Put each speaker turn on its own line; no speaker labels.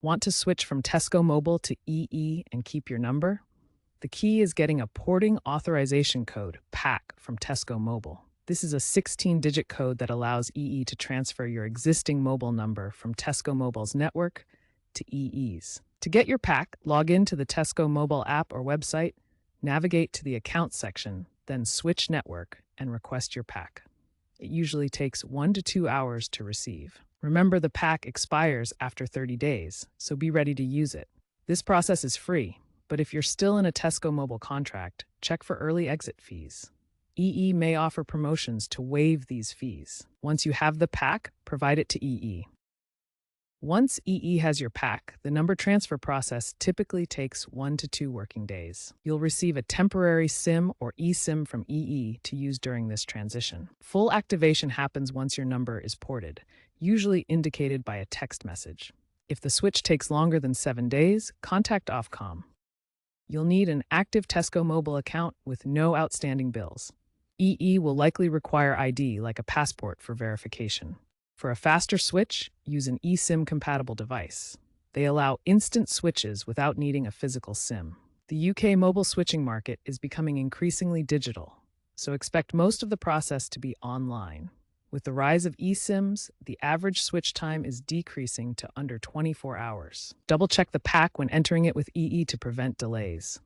Want to switch from Tesco Mobile to EE and keep your number? The key is getting a porting authorization code, PAC, from Tesco Mobile. This is a 16-digit code that allows EE to transfer your existing mobile number from Tesco Mobile's network to EE's. To get your PAC, log into the Tesco Mobile app or website, navigate to the Accounts section, then switch network and request your PAC. It usually takes 1 to 2 hours to receive. Remember, the PAC expires after 30 days, so be ready to use it. This process is free, but if you're still in a Tesco Mobile contract, check for early exit fees. EE may offer promotions to waive these fees. Once you have the PAC, provide it to EE. Once EE has your PAC, the number transfer process typically takes 1 to 2 working days. You'll receive a temporary SIM or eSIM from EE to use during this transition. Full activation happens once your number is ported, usually indicated by a text message. If the switch takes longer than 7 days, contact Ofcom. You'll need an active Tesco Mobile account with no outstanding bills. EE will likely require ID like a passport for verification. For a faster switch, use an eSIM-compatible device. They allow instant switches without needing a physical SIM. The UK mobile switching market is becoming increasingly digital, so expect most of the process to be online. With the rise of eSIMs, the average switch time is decreasing to under 24 hours. Double-check the PAC when entering it with EE to prevent delays.